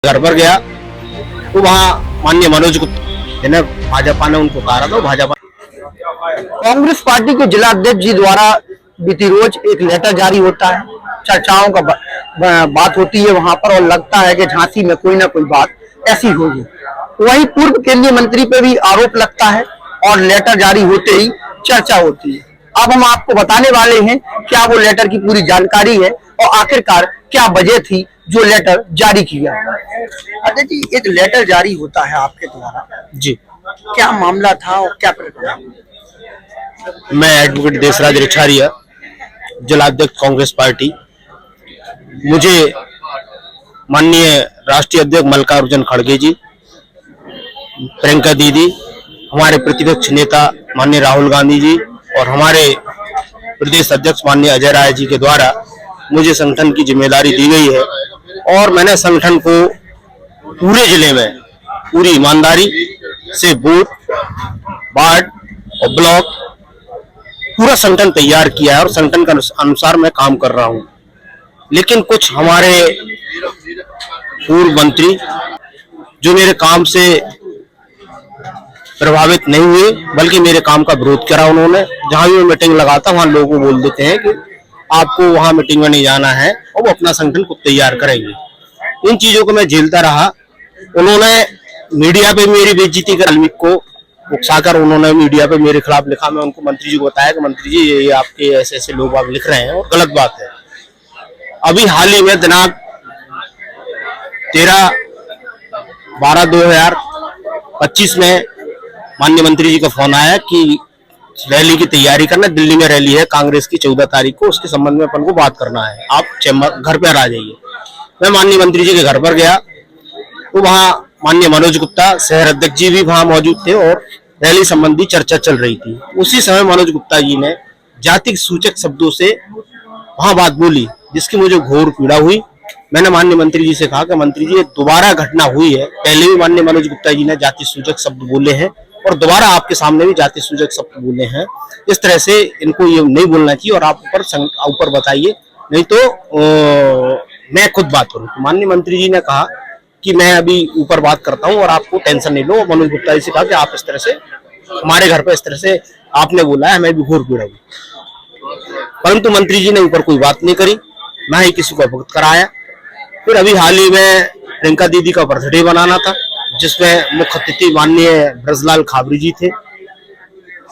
घर पर गया तो वहाँ माननीय मनोज गुप्ता भाजपा ने उनको उतारा था। भाजपा कांग्रेस पार्टी के जिला अध्यक्ष जी द्वारा बीती रोज एक लेटर जारी होता है, चर्चाओं का बात होती है वहां पर, और लगता है कि झांसी में कोई ना कोई बात ऐसी होगी। वहीं पूर्व केंद्रीय मंत्री पे भी आरोप लगता है और लेटर जारी होते ही चर्चा होती है। अब हम आपको बताने वाले हैं क्या वो लेटर की पूरी जानकारी है और आखिरकार क्या वजह थी जो लेटर जारी किया। अजय जी, एक लेटर जारी होता है आपके द्वारा जी, क्या मामला था और क्या प्रक्रिया? मैं एडवोकेट देशराज रिछारिया, जिलाध्यक्ष कांग्रेस पार्टी। मुझे माननीय राष्ट्रीय अध्यक्ष मल्लिकार्जुन खड़गे जी, प्रियंका दीदी, हमारे प्रतिपक्ष नेता माननीय राहुल गांधी जी और हमारे प्रदेश अध्यक्ष माननीय अजय राय जी के द्वारा मुझे संगठन की जिम्मेदारी दी गई है और मैंने संगठन को पूरे जिले में पूरी ईमानदारी से बूथ, वार्ड और ब्लॉक पूरा संगठन तैयार किया है और संगठन के अनुसार मैं काम कर रहा हूं। लेकिन कुछ हमारे पूर्व मंत्री जो मेरे काम से प्रभावित नहीं हुए बल्कि मेरे काम का विरोध करा, उन्होंने जहां भी मैं मीटिंग लगाता वहां लोगों को बोल देते हैं कि आपको वहां मीटिंग में नहीं जाना है और वो अपना संगठन को तैयार करेंगे। इन चीजों को मैं झेलता रहा। उन्होंने मीडिया पे मेरी बेइज्जती कर वाल्मीकि को उकसाकर उन्होंने मीडिया पे मेरे खिलाफ लिखा। मैं उनको मंत्री जी को बताया कि मंत्री जी ये आपके ऐसे ऐसे लोग आप लिख रहे हैं और गलत बात है। अभी हाल ही में दिनांक 13/12/2025 में माननीय मंत्री जी का फोन आया कि रैली की तैयारी करना, दिल्ली में रैली है कांग्रेस की 14 तारीख को, उसके संबंध में अपन को बात करना है, आप चैम्बर घर पर आ जाइए। मैं माननीय मंत्री जी के घर पर गया तो वहाँ माननीय मनोज गुप्ता शहर अध्यक्ष जी भी वहां मौजूद थे और रैली संबंधी चर्चा चल रही थी। उसी समय मनोज गुप्ता जी ने जाति सूचक शब्दों से वहां बात बोली जिसकी मुझे घोर पीड़ा हुई। मैंने माननीय मंत्री जी से कहा कि मंत्री जी ये दोबारा घटना हुई है, पहले भी माननीय मनोज गुप्ता जी ने जाति सूचक शब्द बोले हैं और दोबारा आपके सामने भी जाति सूचक शब्द बोले हैं। इस तरह से इनको ये नहीं बोलना चाहिए और आप ऊपर बताइए, नहीं तो मैं खुद बात करूँ। तो माननीय मंत्री जी ने कहा कि मैं अभी ऊपर बात करता हूँ और आपको टेंशन नहीं लो। मनोज गुप्ता जी से कहा कि आप इस तरह से हमारे घर पर इस तरह से आपने बोला है, हमें भी घोर पीड़ा हुई। परंतु मंत्री जी ने ऊपर कोई बात नहीं करी, ना ही किसी को अवगत कराया। फिर अभी हाल ही में प्रियंका दीदी का बर्थडे बनाना था जिसमें मुख्य अतिथि माननीय ब्रजलाल खाबरी जी थे।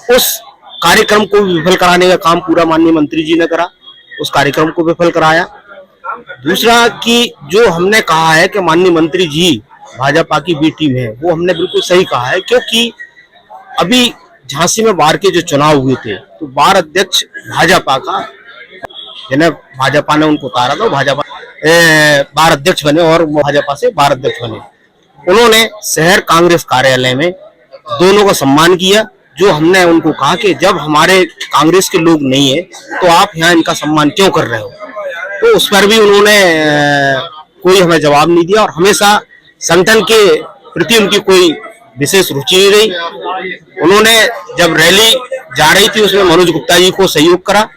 उस कार्यक्रम को विफल कराने का काम पूरा माननीय मंत्री जी ने करा, उस कार्यक्रम को विफल कराया। दूसरा कि जो हमने कहा है कि माननीय मंत्री जी भाजपा की बी टीम है, वो हमने बिल्कुल सही कहा है, क्योंकि अभी झांसी में बार के जो चुनाव हुए थे तो बार अध्यक्ष भाजपा का, जिन्हें भाजपा ने उनको उतारा था, भाजपा बार अध्यक्ष बने और भाजपा से बार अध्यक्ष बने। उन्होंने शहर कांग्रेस कार्यालय में दोनों का सम्मान किया। जो हमने उनको कहा कि जब हमारे कांग्रेस के लोग नहीं है तो आप यहाँ इनका सम्मान क्यों कर रहे हो, तो उस पर भी उन्होंने कोई हमें जवाब नहीं दिया और हमेशा संगठन के प्रति उनकी कोई विशेष रुचि नहीं रही। उन्होंने जब रैली जा रही थी उसमें मनोज गुप्ता जी को सहयोग करा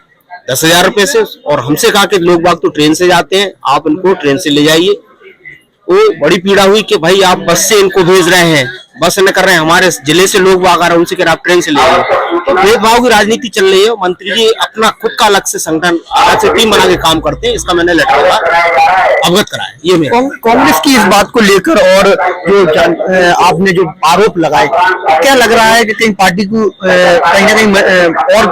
10,000 रुपए से और हमसे कहा कि लोग बाग तो ट्रेन से जाते हैं, आप इनको ट्रेन से ले जाइए। वो बड़ी पीड़ा हुई कि भाई आप बस से इनको भेज रहे हैं, बस न कर रहे हैं, हमारे जिले से लोग बाग आ रहे हैं, उनसे कह आप ट्रेन से ले जाइए। तो भेदभाव की राजनीति चल रही है। मंत्री जी अपना खुद का अलग से संगठन अलग से टीम बना के काम करते हैं, इसका मैंने लेटर अवगत कराया। ये मेरा कांग्रेस की इस बात को लेकर और जो आपने जो आरोप लगाए, क्या लग रहा है कि कहीं पार्टी को कहीं ना कहीं और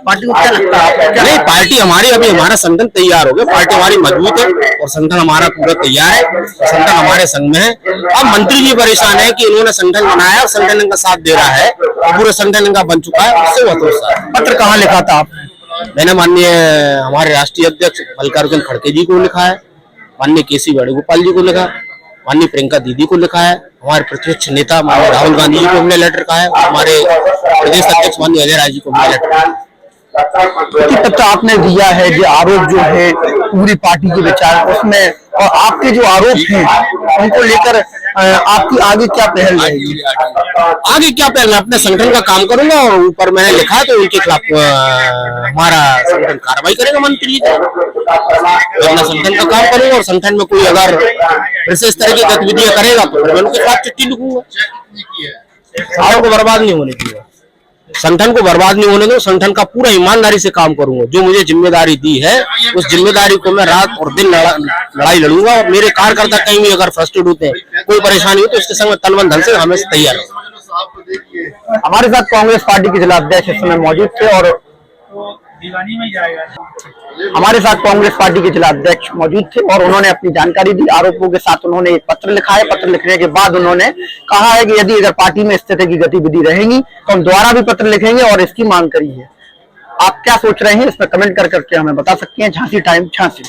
पार्टी को क्या लगता है? नहीं, पार्टी हमारी, अभी हमारा संगठन तैयार हो गया, पार्टी हमारी मजबूत है और संगठन हमारा पूरा तैयार है, संगठन हमारे संग में है। अब मंत्री जी परेशान है कि इन्होंने संगठन बनाया और संगठन इनका साथ दे रहा है, पूरा संगठन इनका बन चुका है, उससे बहुत है। पत्र कहाँ लिखा था आप? मैंने माननीय हमारे राष्ट्रीय अध्यक्ष मल्लिकार्जुन खड़गे जी को लिखा है, माननीय केसी वेणुगोपाल जी को लिखा, माननीय प्रियंका दीदी को लिखा है, हमारे प्रतिपक्ष नेता माननीय राहुल गांधी जी को हमने लेटर कहा है, हमारे प्रदेश अध्यक्ष माननीय अजय राय जी को हमने लेटर कहा है। पत्र आपने दिया है, जो आरोप जो है पूरी पार्टी के विचार उसमें, और आपके जो आरोप हैं उनको लेकर आपकी आगे क्या पहल रहेगी? आगे क्या पहल, मैं अपने संगठन का काम करूंगा और ऊपर मैंने लिखा है तो उनके खिलाफ हमारा संगठन कार्रवाई करेगा। मंत्री जी तो अपना संगठन का काम करूंगा और संगठन में कोई अगर विशेष तरह की गतिविधियां करेगा तो मैं उनके खिलाफ चिट्ठी लिखूंगा। संगठन को बर्बाद नहीं होने दिया, संगठन को बर्बाद नहीं होने दो, संगठन का पूरा ईमानदारी से काम करूंगा। जो मुझे जिम्मेदारी दी है उस जिम्मेदारी को मैं रात और दिन लड़ाई लड़ूंगा और मेरे कार्यकर्ता कहीं भी अगर फ्रस्ट्रेट होते हैं, कोई परेशानी हो तो उसके संग तलबंध ढंग से हमेशा तैयार है। हमारे साथ कांग्रेस पार्टी के जिला अध्यक्ष इस समय मौजूद थे और हमारे साथ कांग्रेस पार्टी के जिला अध्यक्ष मौजूद थे और उन्होंने अपनी जानकारी दी। आरोपों के साथ उन्होंने एक पत्र लिखा है। पत्र लिखने के बाद उन्होंने कहा है कि यदि अगर पार्टी में इस तरह की गतिविधि रहेंगी तो हम दोबारा भी पत्र लिखेंगे और इसकी मांग करी है। आप क्या सोच रहे हैं इस पर कमेंट कर करके हमें बता सकते हैं। झांसी टाइम झांसी।